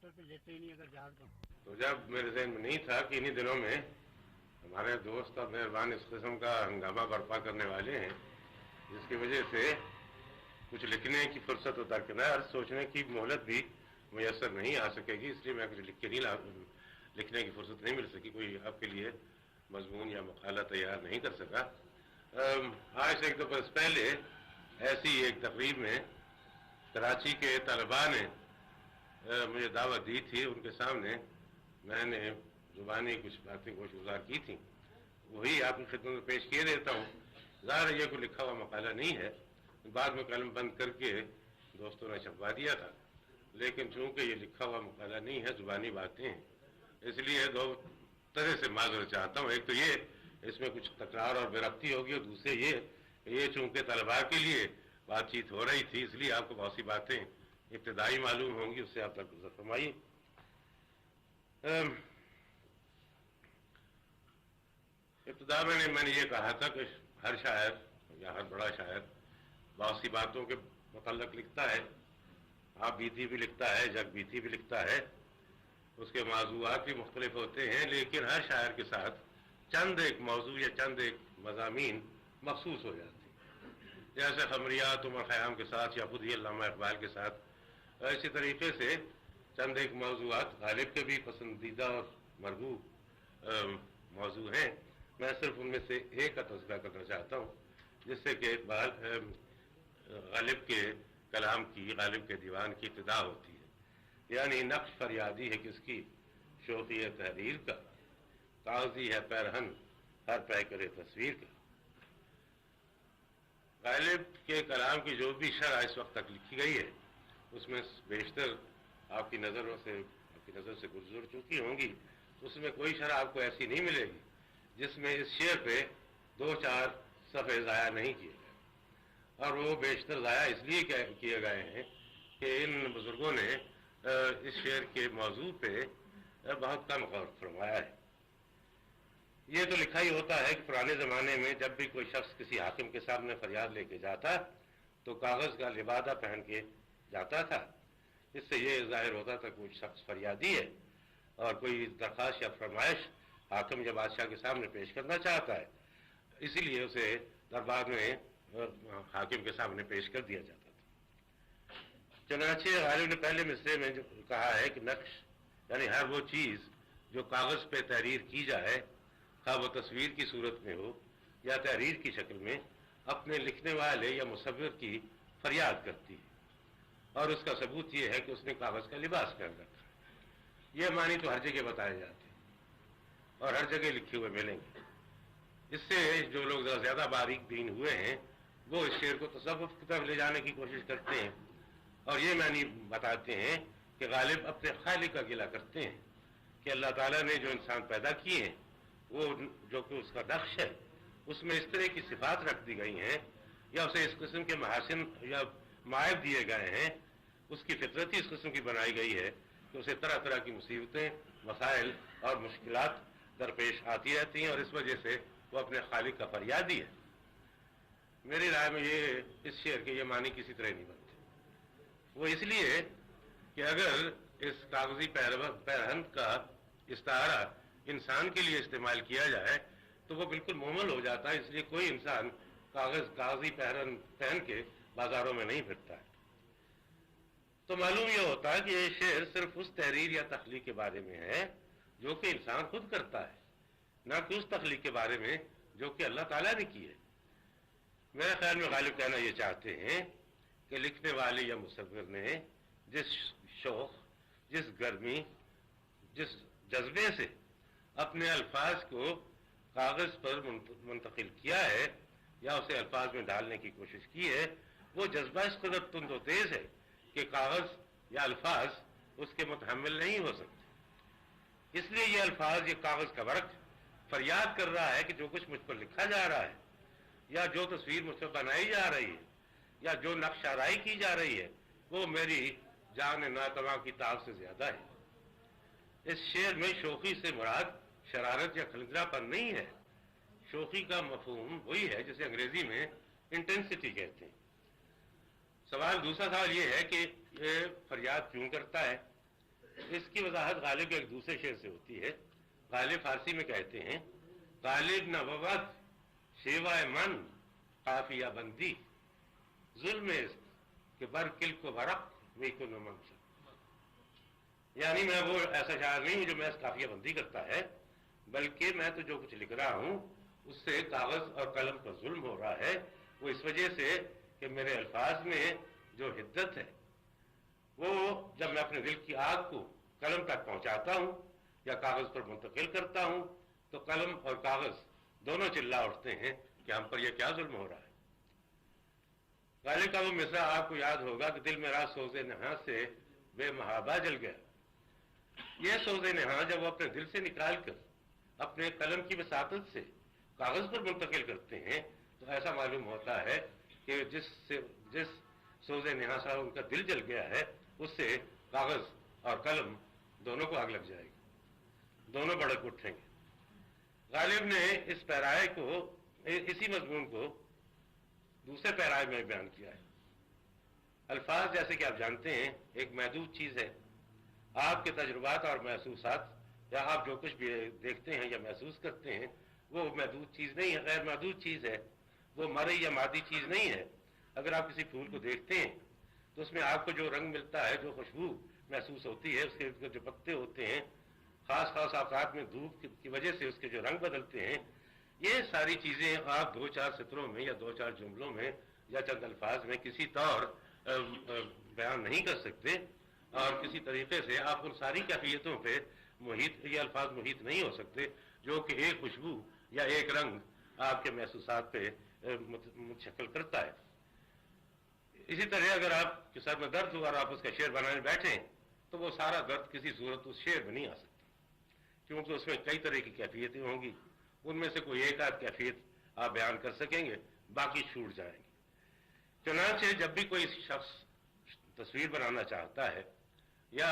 Motor پہ لیتے ہی نہیں اگر جہاز کو. تو جب میرے ذہن میں نہیں تھا کہ انہی دنوں میں ہمارے دوست اور مہربان اس قسم کا ہنگامہ برپا کرنے والے ہیں جس کی وجہ سے کچھ لکھنے کی فرصت و درکنار سوچنے کی مہلت بھی میسر نہیں آ سکے گی، اس لیے میں کچھ لکھ کے نہیں لکھنے کی فرصت نہیں مل سکی، کوئی آپ کے لیے مضمون یا مقالہ تیار نہیں کر سکا. آج سے ایک دو برس پہلے ایسی ایک تقریب میں کراچی کے طلباء نے مجھے دعوت دی تھی، ان کے سامنے میں نے زبانی کچھ باتیں گوش گزار کی تھیں، وہی آپ کی خدمت میں پیش کیے دیتا ہوں. ظاہر یہ کوئی لکھا ہوا مقالہ نہیں ہے، بعد میں قلم بند کر کے دوستوں نے چھپوا دیا تھا، لیکن چونکہ یہ لکھا ہوا مقالہ نہیں ہے، زبانی باتیں ہیں، اس لیے دو طرح سے معذرت چاہتا ہوں. ایک تو یہ اس میں کچھ تکرار اور بے ربطی ہوگی، اور دوسرے یہ چونکہ طلباء کے لیے بات چیت ہو رہی تھی، اس لیے آپ کو بہت سی باتیں ابتدائی معلوم ہوں گی، اس سے آپ درگزر فرمائیے. ابتدا میں نے یہ کہا تھا کہ ہر شاعر یا ہر بڑا شاعر بہت سی باتوں کے متعلق لکھتا ہے، آپ بیتی بھی لکھتا ہے، جگ بیتی بھی لکھتا ہے، اس کے موضوعات بھی مختلف ہوتے ہیں، لیکن ہر شاعر کے ساتھ چند ایک موضوع یا چند ایک مضامین مخصوص ہو جاتے ہیں، جیسے خمریات عمر خیام کے ساتھ یا خود ہی علامہ اقبال کے ساتھ. اسی طریقے سے چند ایک موضوعات غالب کے بھی پسندیدہ اور مرغوب موضوع ہیں. میں صرف ان میں سے ایک کا تذکرہ کرنا چاہتا ہوں، جس سے کہ اقبال غالب کے کلام کی، غالب کے دیوان کی ابتدا ہوتی ہے، یعنی نقش فریادی ہے کس کی، شوخی ہے تحریر کا، کاغذی ہے پیرہن ہر پے کرے تصویر کا. غالب کے کلام کی جو بھی شرح اس وقت تک لکھی گئی ہے اس میں بیشتر آپ کی نظر سے گزر چکی ہوں گی، اس میں کوئی شرح آپ کو ایسی نہیں ملے گی جس میں اس شعر پہ 2-4 صفحے ضائع نہیں کیے گئے، اور وہ بیشتر ضائع اس لیے کیے گئے ہیں کہ ان بزرگوں نے اس شعر کے موضوع پہ بہت کم غور فرمایا ہے. یہ تو لکھا ہی ہوتا ہے کہ پرانے زمانے میں جب بھی کوئی شخص کسی حاکم کے سامنے فریاد لے کے جاتا تو کاغذ کا لبادہ پہن کے جاتا تھا. اس سے یہ ظاہر ہوتا تھا کہ کوئی شخص فریادی ہے اور کوئی درخواست یا فرمائش حاکم یا بادشاہ کے سامنے پیش کرنا چاہتا ہے، اسی لیے اسے دربار میں حاکم کے سامنے پیش کر دیا جاتا تھا. چنانچہ غالب نے پہلے مصرعے میں جو کہا ہے کہ نقش یعنی ہر وہ چیز جو کاغذ پہ تحریر کی جائے، خواہ وہ تصویر کی صورت میں ہو یا تحریر کی شکل میں، اپنے لکھنے والے یا مصور کی فریاد کرتی ہے، اور اس کا ثبوت یہ ہے کہ اس نے کاغذ کا لباس پہن رکھا. یہ معنی تو ہر جگہ بتائے جاتے ہیں اور ہر جگہ لکھے ہوئے ملیں گے. اس سے جو لوگ زیادہ باریک بین ہوئے ہیں وہ اس شعر کو تصوف کی طرف لے جانے کی کوشش کرتے ہیں اور یہ معنی بتاتے ہیں کہ غالب اپنے خالق کا گلہ کرتے ہیں کہ اللہ تعالیٰ نے جو انسان پیدا کیے ہیں، وہ جو کہ اس کا نقش ہے، اس میں اس طرح کی صفات رکھ دی گئی ہیں یا اسے اس قسم کے محاسن یا معائب دیے گئے ہیں، اس کی فطرت ہی اس قسم کی بنائی گئی ہے کہ اسے طرح طرح کی مصیبتیں، مسائل اور مشکلات درپیش آتی رہتی ہیں، اور اس وجہ سے وہ اپنے خالق کا فریادی ہے. میری رائے میں اس شعر کے یہ معنی کسی طرح نہیں بنتے. وہ اس لیے کہ اگر اس کاغذی پیرہن کا استعارہ انسان کے لیے استعمال کیا جائے تو وہ بالکل مہمل ہو جاتا ہے، اس لیے کوئی انسان کاغذی پیرہن پہن کے بازاروں میں نہیں پھرتا ہے. تو معلوم یہ ہوتا ہے کہ یہ شعر صرف اس تحریر یا تخلیق کے بارے میں ہے جو کہ انسان خود کرتا ہے، نہ کہ اس تخلیق کے بارے میں جو کہ اللہ تعالیٰ نے کی ہے. میرے خیال میں غالب کہنا یہ چاہتے ہیں کہ لکھنے والے یا مصور نے جس شوق، جس گرمی، جس جذبے سے اپنے الفاظ کو کاغذ پر منتقل کیا ہے یا اسے الفاظ میں ڈالنے کی کوشش کی ہے، وہ جذبہ اس قدر تند و تیز ہے کہ کاغذ یا الفاظ اس کے متحمل نہیں ہو سکتے. اس لیے یہ الفاظ، یہ کاغذ کا ورق فریاد کر رہا ہے کہ جو کچھ مجھ پر لکھا جا رہا ہے یا جو تصویر مجھ سے بنائی جا رہی ہے یا جو نقش آرائی کی جا رہی ہے وہ میری جان ناتواں کی تاب سے زیادہ ہے. اس شعر میں شوخی سے مراد شرارت یا خلجرا پر نہیں ہے. شوخی کا مفہوم وہی ہے جسے انگریزی میں انٹینسٹی کہتے ہیں. دوسرا سوال یہ ہے کہ یہ فریاد کیوں کرتا ہے. اس کی وضاحت غالب کے ایک دوسرے شعر سے ہوتی ہے. غالب فارسی میں کہتے ہیں غالب نہ بود شیوائے من قافیہ بندی ظلم است کہ بر کل کو برق وی کو نمن. یعنی میں وہ ایسا شاعر نہیں ہوں جو محض قافیہ بندی کرتا ہے، بلکہ میں تو جو کچھ لکھ رہا ہوں اس سے کاغذ اور قلم پر ظلم ہو رہا ہے. وہ اس وجہ سے کہ میرے الفاظ میں جو حدت ہے وہ جب میں اپنے دل کی آگ کو قلم تک پہنچاتا ہوں یا کاغذ پر منتقل کرتا ہوں تو قلم اور کاغذ دونوں چلا اٹھتے ہیں کہ ہم پر یہ کیا ظلم ہو رہا ہے. غالب کا وہ مصرع آپ کو یاد ہوگا کہ دل میرا سوز نہاں سے بے محابہ جل گیا. یہ سوز نہاں جب وہ اپنے دل سے نکال کر اپنے قلم کی وساطت سے کاغذ پر منتقل کرتے ہیں تو ایسا معلوم ہوتا ہے کہ جس سوز نہاں سے ان کا دل جل گیا ہے اس سے کاغذ اور قلم دونوں کو آگ لگ جائے گی، دونوں بھڑک اٹھیں گے. غالب نے اس پیرائے کو، اسی مضمون کو دوسرے پیرائے میں بیان کیا ہے. الفاظ جیسے کہ آپ جانتے ہیں ایک محدود چیز ہے. آپ کے تجربات اور محسوسات یا آپ جو کچھ بھی دیکھتے ہیں یا محسوس کرتے ہیں وہ محدود چیز نہیں ہے، غیر محدود چیز ہے، وہ مرئی یا مادی چیز نہیں ہے. اگر آپ کسی پھول کو دیکھتے ہیں تو اس میں آپ کو جو رنگ ملتا ہے، جو خوشبو محسوس ہوتی ہے، اس کے جو پتے ہوتے ہیں، خاص خاص اوقات میں دھوپ کی وجہ سے اس کے جو رنگ بدلتے ہیں، یہ ساری چیزیں آپ دو چار سطروں میں یا دو چار جملوں میں یا چند الفاظ میں کسی طور بیان نہیں کر سکتے، اور کسی طریقے سے آپ ان ساری کیفیتوں پہ محیط، یہ الفاظ محیط نہیں ہو سکتے جو کہ ایک خوشبو یا ایک رنگ آپ کے محسوسات پہ منتقل کرتا ہے. اسی طرح اگر آپ کے سر میں درد ہو اور آپ اس کا شعر بنانے بیٹھیں تو وہ سارا درد کسی صورت اس شعر میں نہیں آ سکتا، کیونکہ اس میں کئی طرح کی کیفیتیں ہوں گی. ان میں سے کوئی ایک آدھ کیفیت آپ بیان کر سکیں گے، باقی چھوٹ جائیں گے. چنانچہ جب بھی کوئی شخص تصویر بنانا چاہتا ہے یا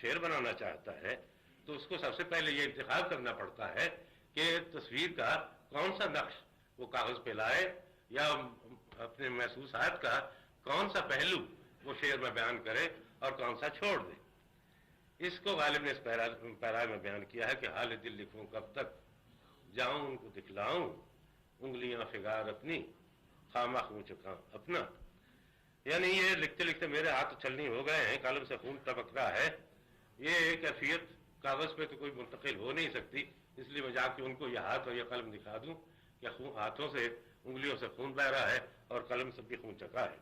شعر بنانا چاہتا ہے تو اس کو سب سے پہلے یہ انتخاب کرنا پڑتا ہے کہ تصویر کا کون سا نقش وہ کاغذ پہ لائے یا اپنے محسوسات کا کون سا پہلو وہ شعر میں بیان کرے اور کون سا چھوڑ دے. اس کو غالب نے اس پیرائے میں بیان کیا ہے کہ حال دل لکھوں کب تک، جاؤں ان کو دکھلاؤں انگلیاں فگار اپنی، خامہ خون چکا اپنا. یعنی یہ لکھتے لکھتے میرے ہاتھ چھلنی ہو گئے ہیں، قلم سے خون ٹپک رہا ہے. یہ کیفیت کاغذ پہ تو کوئی منتقل ہو نہیں سکتی، اس لیے میں جا کے ان کو یہ ہاتھ اور یہ قلم دکھا دوں کہ ہاتھوں سے، انگلیوں سے خون بہ رہا ہے اور قلم سے بھی خون چکا ہے.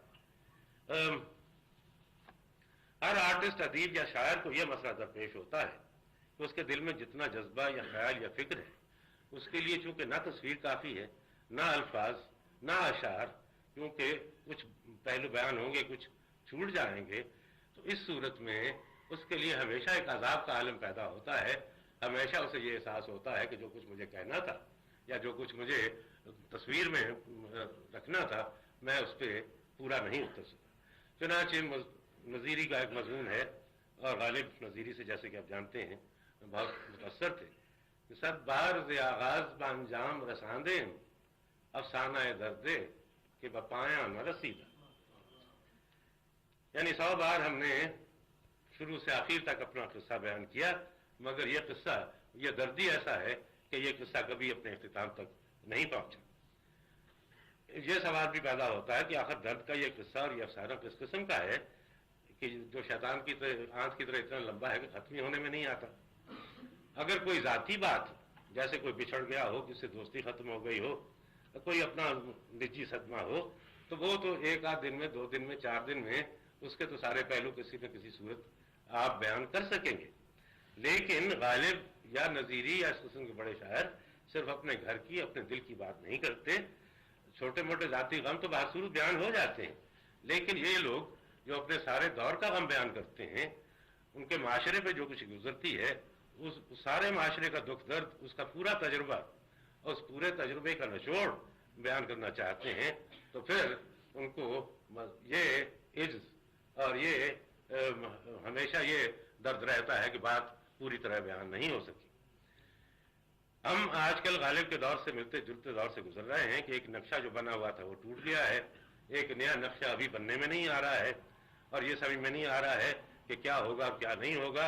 ہر آرٹسٹ، ادیب یا شاعر کو یہ مسئلہ درپیش ہوتا ہے کہ اس کے دل میں جتنا جذبہ یا خیال یا فکر ہے اس کے لیے چونکہ نہ تصویر کافی ہے، نہ الفاظ، نہ اشعار، کیونکہ کچھ پہلو بیان ہوں گے، کچھ چھوٹ جائیں گے، تو اس صورت میں اس کے لیے ہمیشہ ایک عذاب کا عالم پیدا ہوتا ہے. ہمیشہ اسے یہ احساس ہوتا ہے کہ جو کچھ مجھے کہنا تھا یا جو کچھ مجھے تصویر میں رکھنا تھا میں اس پہ پورا نہیں اتر سکا. چنانچہ نظیری کا ایک مضمون ہے، اور غالب نظیری سے جیسے کہ آپ جانتے ہیں بہت متاثر تھے کہ صد بار ز آغاز بانجام رساندے افسانہ دردے کہ بپایا نہ رسیدہ. یعنی 100 بار ہم نے شروع سے آخر تک اپنا قصہ بیان کیا، مگر یہ قصہ، یہ دردی ایسا ہے کہ یہ قصہ کبھی اپنے اختتام تک نہیں پہنچا. یہ سوال بھی پیدا ہوتا ہے کہ آخر درد کا یہ قصہ اور یہ افسانہ کس قسم کا ہے کہ جو شیطان کی آنکھ کی طرح اتنا لمبا ہے کہ ختم ہی ہونے میں نہیں آتا. اگر کوئی ذاتی بات جیسے کوئی بچھڑ گیا ہو، کسی سے دوستی ختم ہو گئی ہو، کوئی اپنا نجی صدمہ ہو، تو وہ تو ایک آدھ دن میں، 2 دن میں، 4 دن میں اس کے تو سارے پہلو کسی نہ کسی صورت آپ بیان کر سکیں گے. لیکن غالب یا نظیری یا اس قسم کے بڑے شاعر صرف اپنے گھر کی، اپنے دل کی بات نہیں کرتے. چھوٹے موٹے ذاتی غم تو بہرصورت بیان ہو جاتے ہیں، لیکن یہ لوگ جو اپنے سارے دور کا غم بیان کرتے ہیں، ان کے معاشرے پہ جو کچھ گزرتی ہے، اس سارے معاشرے کا دکھ درد، اس کا پورا تجربہ، اس پورے تجربے کا نچوڑ بیان کرنا چاہتے ہیں، تو پھر ان کو یہ عجز اور یہ ہمیشہ یہ درد رہتا ہے کہ بات پوری طرح بیان نہیں ہو سکی. ہم آج کل غالب کے دور سے ملتے جلتے دور سے گزر رہے ہیں کہ ایک نقشہ جو بنا ہوا تھا وہ ٹوٹ گیا ہے، ایک نیا نقشہ ابھی بننے میں نہیں آ رہا ہے، اور یہ سمجھ میں نہیں آ رہا ہے کہ کیا ہوگا کیا نہیں ہوگا.